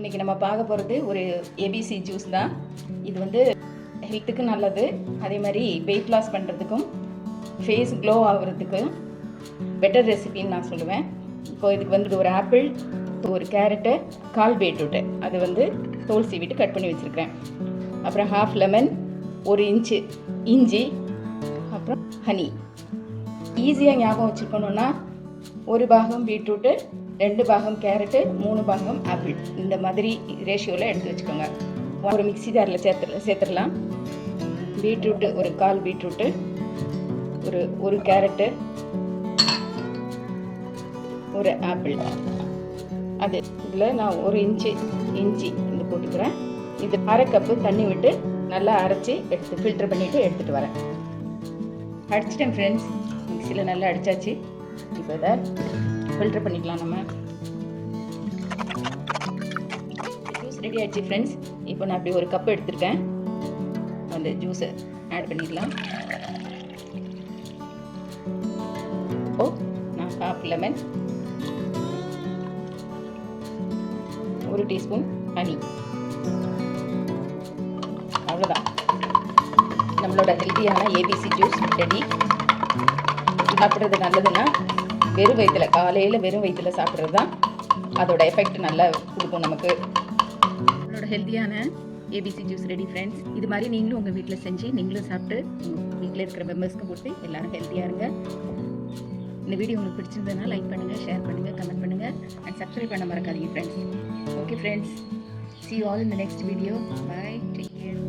இன்றைக்கி நம்ம பார்க்க போகிறது ஒரு ஏபிசி ஜூஸ் தான். இது வந்து ஹெல்த்துக்கு நல்லது, அதே மாதிரி வெயிட் லாஸ் பண்ணுறதுக்கும் ஃபேஸ் க்ளோ ஆகுறதுக்கு பெட்டர் ரெசிபின்னு நான் சொல்லுவேன். இப்போ இதுக்கு வந்து ஒரு ஆப்பிள், ஒரு கேரட்டு, 1/4 பீட்ரூட்டு அது வந்து தோல் சீவிட்டு கட் பண்ணி வச்சுருக்கேன். அப்புறம் 1/2 லெமன், 1 இன்ச்சு இஞ்சி, அப்புறம் ஹனி. ஈஸியாக ஞாபகம் வச்சுக்கணுன்னா 1 பாகம் பீட்ரூட்டு, 2 பாகம் கேரட்டு, 3 பாகம் ஆப்பிள், இந்த மாதிரி ரேஷியோவில் எடுத்து வச்சுக்கோங்க. ஒரு மிக்ஸி ஜாரில் சேர்த்துடலாம். பீட்ரூட்டு ஒரு 1/4 பீட்ரூட்டு, ஒரு கேரட்டு, ஒரு ஆப்பிள், அது இதில் நான் 1 இன்ச்சு இஞ்சி இது போட்டுக்கிறேன். இது 1/2 கப்பு தண்ணி விட்டு நல்லா அரைச்சி எடுத்து ஃபில்டர் பண்ணிவிட்டு எடுத்துகிட்டு வரேன். அடிச்சிட்டேன் ஃப்ரெண்ட்ஸ், மிக்சியில் நல்லா அடித்தாச்சு. இப்போ இதை ஃபில்டர் பண்ணிக்கலாம். நம்ம ஜூஸ் ரெடி ஆகிடுச்சு ஃப்ரெண்ட்ஸ். இப்போ நான் அப்படி 1 கப் எடுத்துருக்கேன். அந்த ஜூஸை ஆட் பண்ணிக்கலாம். இப்போது நான் 1/2 லெமன், 1 டீஸ்பூன் ஹனி, அவ்வளோதான். நம்மளோட ஹெல்த்தியான ஏபிசி ஜூஸ் ரெடி. சாப்பிட்றது நல்லதுன்னா வெறும் வயிற்றுல, காலையில் வெறும் வயிற்றுல சாப்பிட்றது தான் அதோட எஃபெக்ட் நல்லா கொடுக்கும் நமக்கு. நம்மளோட ஹெல்த்தியான ஏபிசி ஜூஸ் ரெடி ஃப்ரெண்ட்ஸ். இது மாதிரி நீங்களும் உங்கள் வீட்டில் செஞ்சு நீங்களும் சாப்பிட்டு உங்கள் வீட்டில் இருக்கிற மெம்பர்ஸ்க்கு கொடுத்து எல்லோரும் ஹெல்த்தியாக இருங்க. இந்த வீடியோ உங்களுக்கு பிடிச்சிருந்ததுன்னா லைக் பண்ணுங்கள், ஷேர் பண்ணுங்கள், கமெண்ட் பண்ணுங்கள் அண்ட் சப்ஸ்கிரைப் பண்ண மறக்காதீங்க friends. Okay friends, see you all in the next video. Bye, take care.